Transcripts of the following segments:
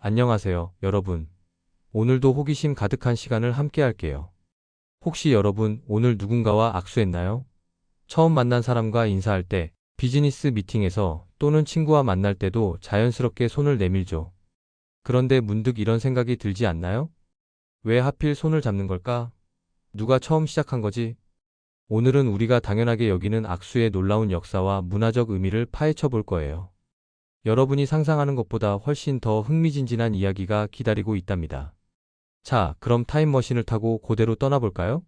안녕하세요, 여러분. 오늘도 호기심 가득한 시간을 함께 할게요. 혹시 여러분 오늘 누군가와 악수했나요? 처음 만난 사람과 인사할 때, 비즈니스 미팅에서 또는 친구와 만날 때도 자연스럽게 손을 내밀죠. 그런데 문득 이런 생각이 들지 않나요? 왜 하필 손을 잡는 걸까? 누가 처음 시작한 거지? 오늘은 우리가 당연하게 여기는 악수의 놀라운 역사와 문화적 의미를 파헤쳐 볼 거예요. 여러분이 상상하는 것보다 훨씬 더 흥미진진한 이야기가 기다리고 있답니다. 자, 그럼 타임머신을 타고 고대로 떠나볼까요?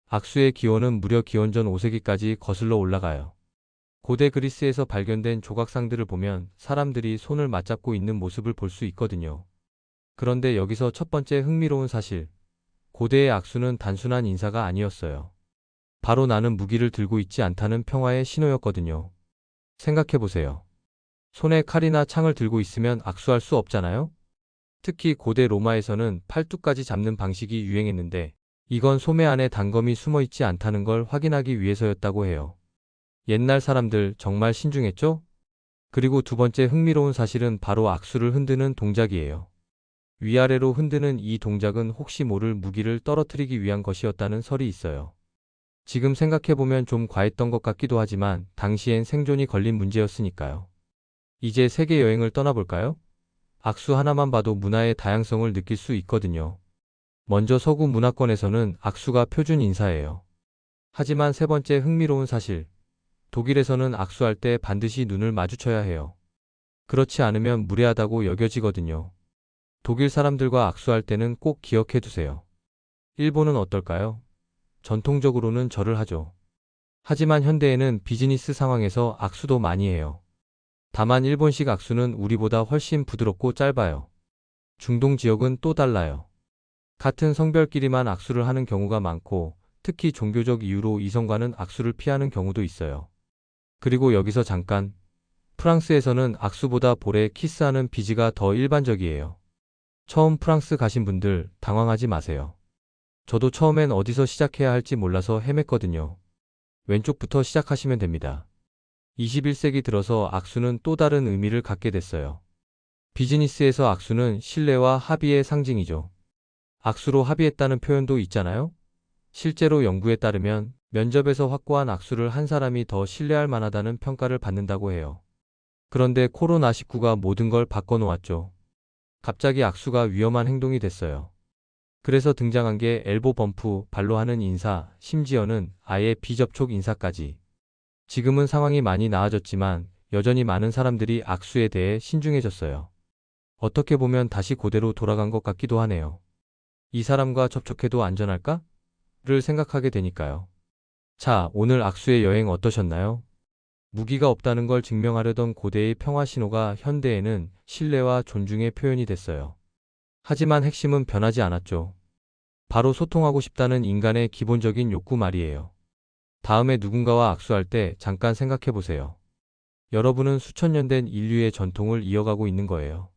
악수의 기원은 무려 기원전 5세기까지 거슬러 올라가요. 고대 그리스에서 발견된 조각상들을 보면 사람들이 손을 맞잡고 있는 모습을 볼 수 있거든요. 그런데 여기서 첫 번째 흥미로운 사실, 고대의 악수는 단순한 인사가 아니었어요. 바로 나는 무기를 들고 있지 않다는 평화의 신호였거든요. 생각해보세요. 손에 칼이나 창을 들고 있으면 악수할 수 없잖아요? 특히 고대 로마에서는 팔뚝까지 잡는 방식이 유행했는데, 이건 소매 안에 단검이 숨어 있지 않다는 걸 확인하기 위해서였다고 해요. 옛날 사람들 정말 신중했죠? 그리고 두 번째 흥미로운 사실은 바로 악수를 흔드는 동작이에요. 위아래로 흔드는 이 동작은 혹시 모를 무기를 떨어뜨리기 위한 것이었다는 설이 있어요. 지금 생각해보면 좀 과했던 것 같기도 하지만 당시엔 생존이 걸린 문제였으니까요. 이제 세계 여행을 떠나볼까요? 악수 하나만 봐도 문화의 다양성을 느낄 수 있거든요. 먼저 서구 문화권에서는 악수가 표준 인사예요. 하지만 세 번째 흥미로운 사실, 독일에서는 악수할 때 반드시 눈을 마주쳐야 해요. 그렇지 않으면 무례하다고 여겨지거든요. 독일 사람들과 악수할 때는 꼭 기억해 두세요. 일본은 어떨까요? 전통적으로는 절을 하죠. 하지만 현대에는 비즈니스 상황에서 악수도 많이 해요. 다만 일본식 악수는 우리보다 훨씬 부드럽고 짧아요. 중동 지역은 또 달라요. 같은 성별끼리만 악수를 하는 경우가 많고, 특히 종교적 이유로 이성과는 악수를 피하는 경우도 있어요. 그리고 여기서 잠깐, 프랑스에서는 악수보다 볼에 키스하는 비지가 더 일반적이에요. 처음 프랑스 가신 분들 당황하지 마세요. 저도 처음엔 어디서 시작해야 할지 몰라서 헤맸거든요. 왼쪽부터 시작하시면 됩니다. 21세기 들어서 악수는 또 다른 의미를 갖게 됐어요. 비즈니스에서 악수는 신뢰와 합의의 상징이죠. 악수로 합의했다는 표현도 있잖아요? 실제로 연구에 따르면 면접에서 확고한 악수를 한 사람이 더 신뢰할 만하다는 평가를 받는다고 해요. 그런데 코로나19가 모든 걸 바꿔놓았죠. 갑자기 악수가 위험한 행동이 됐어요. 그래서 등장한 게 엘보 범프, 발로 하는 인사, 심지어는 아예 비접촉 인사까지. 지금은 상황이 많이 나아졌지만 여전히 많은 사람들이 악수에 대해 신중해졌어요. 어떻게 보면 다시 고대로 돌아간 것 같기도 하네요. 이 사람과 접촉해도 안전할까? 를 생각하게 되니까요. 자, 오늘 악수의 여행 어떠셨나요? 무기가 없다는 걸 증명하려던 고대의 평화 신호가 현대에는 신뢰와 존중의 표현이 됐어요. 하지만 핵심은 변하지 않았죠. 바로 소통하고 싶다는 인간의 기본적인 욕구 말이에요. 다음에 누군가와 악수할 때 잠깐 생각해 보세요. 여러분은 수천 년 된 인류의 전통을 이어가고 있는 거예요.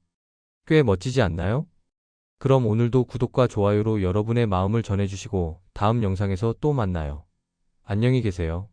꽤 멋지지 않나요? 그럼 오늘도 구독과 좋아요로 여러분의 마음을 전해주시고 다음 영상에서 또 만나요. 안녕히 계세요.